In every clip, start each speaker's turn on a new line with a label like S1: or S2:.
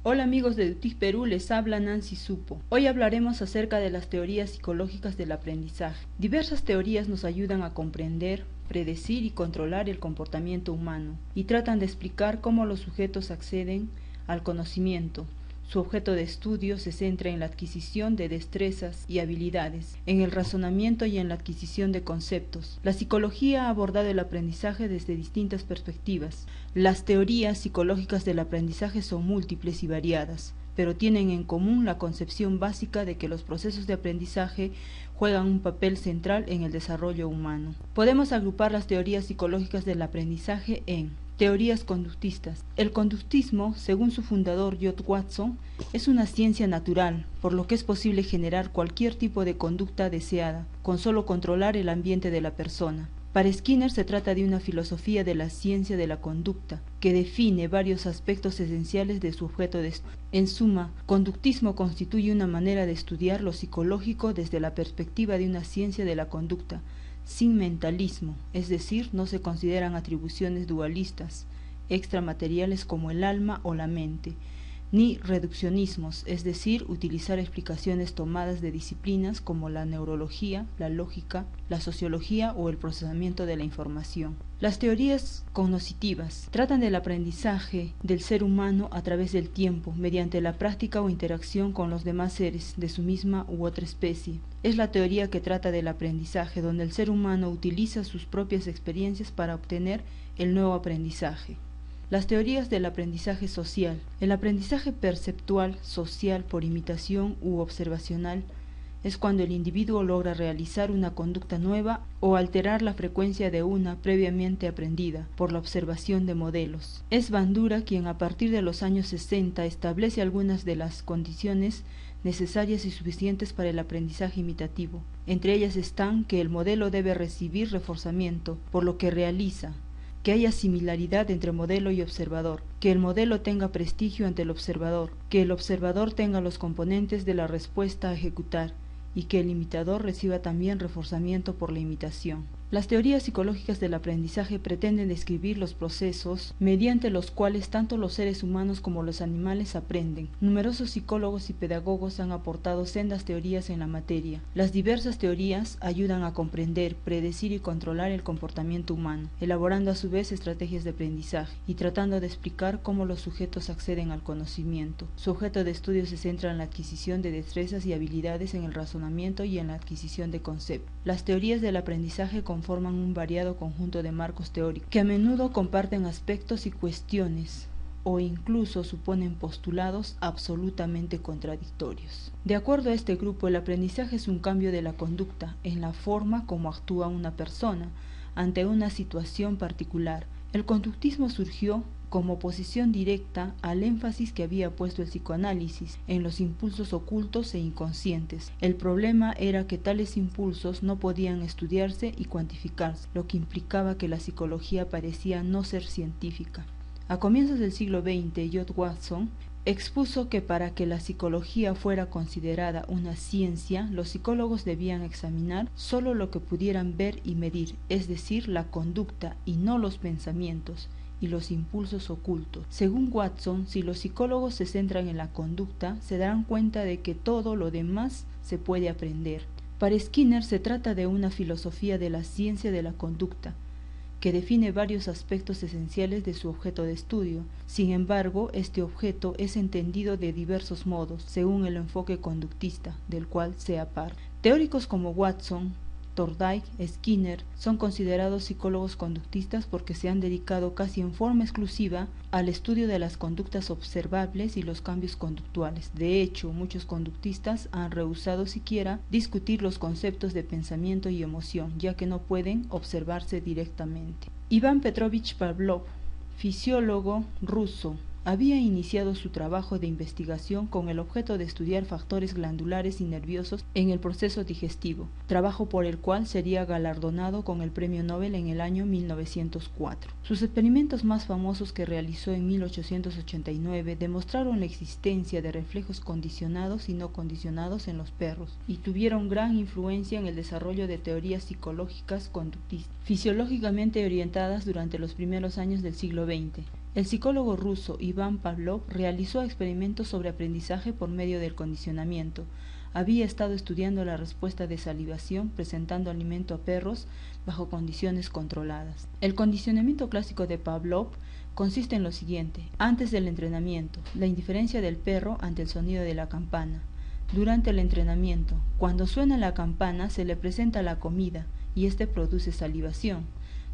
S1: Hola amigos de Dutic Perú, les habla Nancy Supo. Hoy hablaremos acerca de las teorías psicológicas del aprendizaje. Diversas teorías nos ayudan a comprender, predecir y controlar el comportamiento humano y tratan de explicar cómo los sujetos acceden al conocimiento. Su objeto de estudio se centra en la adquisición de destrezas y habilidades, en el razonamiento y en la adquisición de conceptos. La psicología ha abordado el aprendizaje desde distintas perspectivas. Las teorías psicológicas del aprendizaje son múltiples y variadas, pero tienen en común la concepción básica de que los procesos de aprendizaje juegan un papel central en el desarrollo humano. Podemos agrupar las teorías psicológicas del aprendizaje en teorías conductistas. El conductismo, según su fundador John Watson, es una ciencia natural, por lo que es posible generar cualquier tipo de conducta deseada, con solo controlar el ambiente de la persona. Para Skinner se trata de una filosofía de la ciencia de la conducta, que define varios aspectos esenciales de su objeto de estudio. En suma, conductismo constituye una manera de estudiar lo psicológico desde la perspectiva de una ciencia de la conducta, sin mentalismo, es decir, no se consideran atribuciones dualistas, extramateriales como el alma o la mente, ni reduccionismos, es decir, utilizar explicaciones tomadas de disciplinas como la neurología, la lógica, la sociología o el procesamiento de la información. Las teorías cognitivas tratan del aprendizaje del ser humano a través del tiempo, mediante la práctica o interacción con los demás seres de su misma u otra especie. Es la teoría que trata del aprendizaje, donde el ser humano utiliza sus propias experiencias para obtener el nuevo aprendizaje. Las teorías del aprendizaje social. El aprendizaje perceptual, social, por imitación u observacional, es cuando el individuo logra realizar una conducta nueva o alterar la frecuencia de una previamente aprendida por la observación de modelos. Es Bandura quien a partir de los años 60 establece algunas de las condiciones necesarias y suficientes para el aprendizaje imitativo. Entre ellas están que el modelo debe recibir reforzamiento por lo que realiza, que haya similaridad entre modelo y observador, que el modelo tenga prestigio ante el observador, que el observador tenga los componentes de la respuesta a ejecutar y que el imitador reciba también reforzamiento por la imitación. Las teorías psicológicas del aprendizaje pretenden describir los procesos mediante los cuales tanto los seres humanos como los animales aprenden. Numerosos psicólogos y pedagogos han aportado sendas teorías en la materia. Las diversas teorías ayudan a comprender, predecir y controlar el comportamiento humano, elaborando a su vez estrategias de aprendizaje y tratando de explicar cómo los sujetos acceden al conocimiento. Su objeto de estudio se centra en la adquisición de destrezas y habilidades en el razonamiento y en la adquisición de conceptos. Las teorías del aprendizaje conforman un variado conjunto de marcos teóricos que a menudo comparten aspectos y cuestiones o incluso suponen postulados absolutamente contradictorios. De acuerdo a este grupo, el aprendizaje es un cambio de la conducta en la forma como actúa una persona ante una situación particular. El conductismo surgió como oposición directa al énfasis que había puesto el psicoanálisis en los impulsos ocultos e inconscientes. El problema era que tales impulsos no podían estudiarse y cuantificarse, lo que implicaba que la psicología parecía no ser científica. A comienzos del siglo XX, John Watson expuso que para que la psicología fuera considerada una ciencia, los psicólogos debían examinar solo lo que pudieran ver y medir, es decir, la conducta y no los pensamientos y los impulsos ocultos. Según Watson, si los psicólogos se centran en la conducta, se darán cuenta de que todo lo demás se puede aprender. Para Skinner se trata de una filosofía de la ciencia de la conducta, que define varios aspectos esenciales de su objeto de estudio. Sin embargo, este objeto es entendido de diversos modos, según el enfoque conductista, del cual sea parte. Teóricos como Watson, Thorndike, Skinner son considerados psicólogos conductistas porque se han dedicado casi en forma exclusiva al estudio de las conductas observables y los cambios conductuales. De hecho, muchos conductistas han rehusado siquiera discutir los conceptos de pensamiento y emoción, ya que no pueden observarse directamente. Iván Petrovich Pavlov, fisiólogo ruso, había iniciado su trabajo de investigación con el objeto de estudiar factores glandulares y nerviosos en el proceso digestivo, trabajo por el cual sería galardonado con el Premio Nobel en el año 1904. Sus experimentos más famosos que realizó en 1889 demostraron la existencia de reflejos condicionados y no condicionados en los perros y tuvieron gran influencia en el desarrollo de teorías psicológicas conductistas, fisiológicamente orientadas durante los primeros años del siglo XX. El psicólogo ruso Iván Pavlov realizó experimentos sobre aprendizaje por medio del condicionamiento. Había estado estudiando la respuesta de salivación presentando alimento a perros bajo condiciones controladas. El condicionamiento clásico de Pavlov consiste en lo siguiente: antes del entrenamiento, la indiferencia del perro ante el sonido de la campana. Durante el entrenamiento, cuando suena la campana se le presenta la comida y éste produce salivación.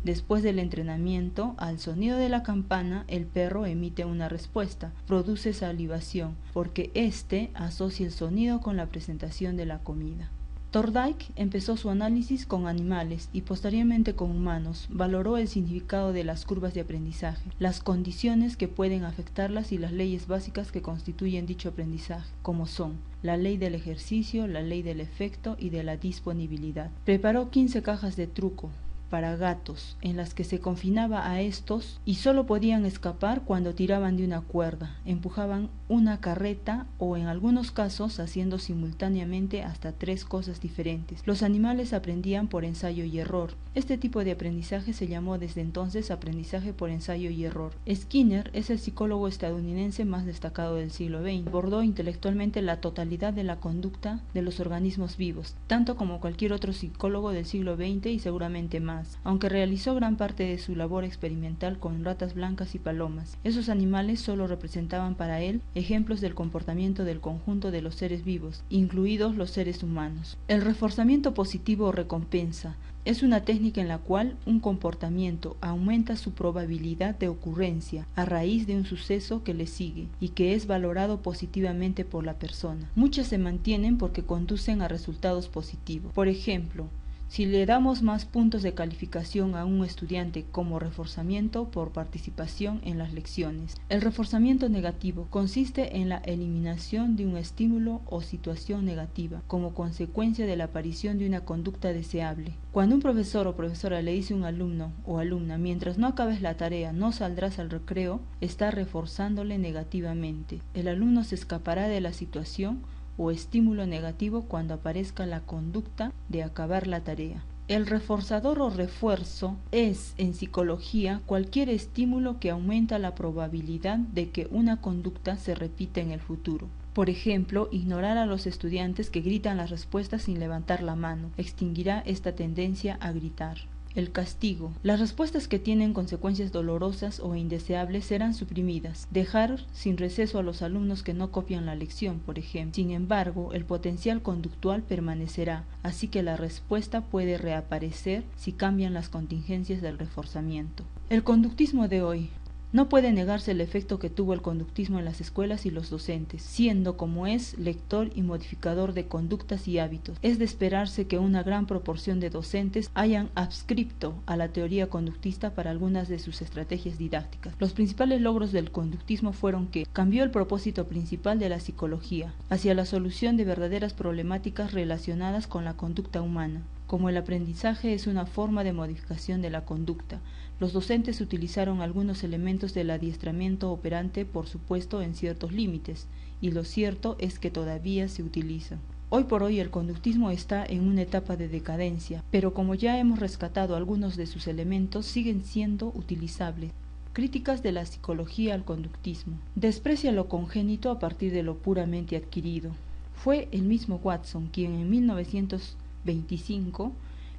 S1: Después del entrenamiento, al sonido de la campana, el perro emite una respuesta, produce salivación, porque éste asocia el sonido con la presentación de la comida. Thorndike empezó su análisis con animales y posteriormente con humanos. Valoró el significado de las curvas de aprendizaje, las condiciones que pueden afectarlas y las leyes básicas que constituyen dicho aprendizaje, como son la ley del ejercicio, la ley del efecto y de la disponibilidad. Preparó 15 cajas de truco para gatos, en las que se confinaba a estos y solo podían escapar cuando tiraban de una cuerda, empujaban una carreta o en algunos casos haciendo simultáneamente hasta 3 cosas diferentes. Los animales aprendían por ensayo y error. Este tipo de aprendizaje se llamó desde entonces aprendizaje por ensayo y error. Skinner es el psicólogo estadounidense más destacado del siglo XX. Abordó intelectualmente la totalidad de la conducta de los organismos vivos, tanto como cualquier otro psicólogo del siglo XX y seguramente más. Aunque realizó gran parte de su labor experimental con ratas blancas y palomas, esos animales solo representaban para él ejemplos del comportamiento del conjunto de los seres vivos, incluidos los seres humanos. El reforzamiento positivo o recompensa es una técnica en la cual un comportamiento aumenta su probabilidad de ocurrencia a raíz de un suceso que le sigue y que es valorado positivamente por la persona. Muchas se mantienen porque conducen a resultados positivos. Por ejemplo, si le damos más puntos de calificación a un estudiante como reforzamiento por participación en las lecciones. El reforzamiento negativo consiste en la eliminación de un estímulo o situación negativa como consecuencia de la aparición de una conducta deseable. Cuando un profesor o profesora le dice a un alumno o alumna: mientras no acabes la tarea no saldrás al recreo, está reforzándole negativamente. El alumno se escapará de la situación o estímulo negativo cuando aparezca la conducta de acabar la tarea. El reforzador o refuerzo es, en psicología, cualquier estímulo que aumenta la probabilidad de que una conducta se repita en el futuro. Por ejemplo, ignorar a los estudiantes que gritan las respuestas sin levantar la mano extinguirá esta tendencia a gritar. El castigo. Las respuestas que tienen consecuencias dolorosas o indeseables serán suprimidas. Dejar sin receso a los alumnos que no copian la lección, por ejemplo. Sin embargo, el potencial conductual permanecerá, así que la respuesta puede reaparecer si cambian las contingencias del reforzamiento. El conductismo de hoy. No puede negarse el efecto que tuvo el conductismo en las escuelas y los docentes, siendo como es lector y modificador de conductas y hábitos. Es de esperarse que una gran proporción de docentes hayan adscrito a la teoría conductista para algunas de sus estrategias didácticas. Los principales logros del conductismo fueron que cambió el propósito principal de la psicología hacia la solución de verdaderas problemáticas relacionadas con la conducta humana. Como el aprendizaje es una forma de modificación de la conducta, los docentes utilizaron algunos elementos del adiestramiento operante, por supuesto en ciertos límites, y lo cierto es que todavía se utilizan. Hoy por hoy el conductismo está en una etapa de decadencia, pero como ya hemos rescatado algunos de sus elementos, siguen siendo utilizables. Críticas de la psicología al conductismo. Desprecia lo congénito a partir de lo puramente adquirido. Fue el mismo Watson quien en 1925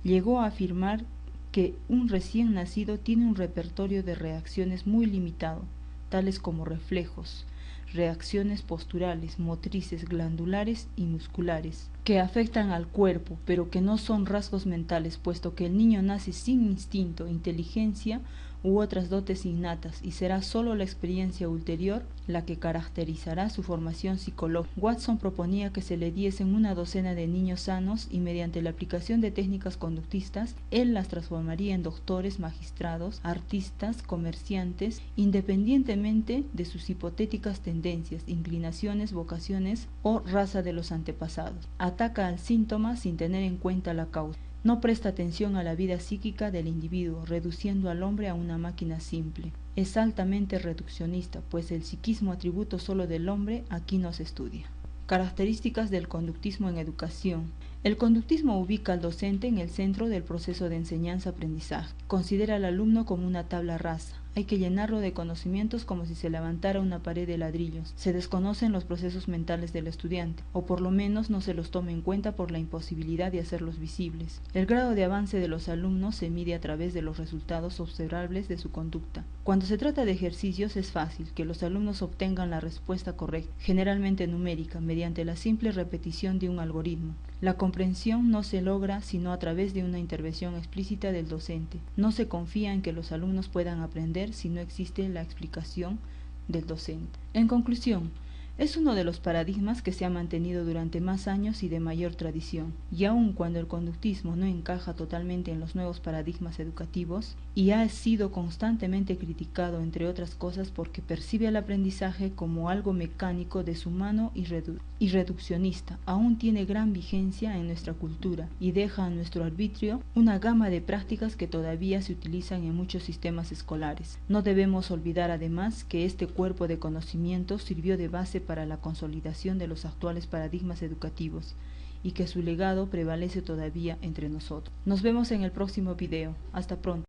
S1: llegó a afirmar que un recién nacido tiene un repertorio de reacciones muy limitado, tales como reflejos, reacciones posturales, motrices, glandulares y musculares, que afectan al cuerpo, pero que no son rasgos mentales, puesto que el niño nace sin instinto, inteligencia u otras dotes innatas, y será solo la experiencia ulterior la que caracterizará su formación psicológica. Watson proponía que se le diesen una docena de niños sanos y mediante la aplicación de técnicas conductistas, él las transformaría en doctores, magistrados, artistas, comerciantes, independientemente de sus hipotéticas tendencias, inclinaciones, vocaciones o raza de los antepasados. Ataca al síntoma sin tener en cuenta la causa. No presta atención a la vida psíquica del individuo, reduciendo al hombre a una máquina simple. Es altamente reduccionista, pues el psiquismo, atributo solo del hombre, aquí no se estudia. Características del conductismo en educación. El conductismo ubica al docente en el centro del proceso de enseñanza-aprendizaje. Considera al alumno como una tabla rasa, Hay que llenarlo de conocimientos como si se levantara una pared de ladrillos. Se desconocen los procesos mentales del estudiante, o por lo menos no se los toma en cuenta por la imposibilidad de hacerlos visibles. El grado de avance de los alumnos se mide a través de los resultados observables de su conducta. Cuando se trata de ejercicios es fácil que los alumnos obtengan la respuesta correcta, generalmente numérica, mediante la simple repetición de un algoritmo. La comprensión no se logra sino a través de una intervención explícita del docente. No se confía en que los alumnos puedan aprender si no existe la explicación del docente. En conclusión, es uno de los paradigmas que se ha mantenido durante más años y de mayor tradición, y aun cuando el conductismo no encaja totalmente en los nuevos paradigmas educativos, y ha sido constantemente criticado, entre otras cosas, porque percibe el aprendizaje como algo mecánico, deshumano y reduccionista, aún tiene gran vigencia en nuestra cultura y deja a nuestro arbitrio una gama de prácticas que todavía se utilizan en muchos sistemas escolares. No debemos olvidar además que este cuerpo de conocimientos sirvió de base para la consolidación de los actuales paradigmas educativos y que su legado prevalece todavía entre nosotros. Nos vemos en el próximo video. Hasta pronto.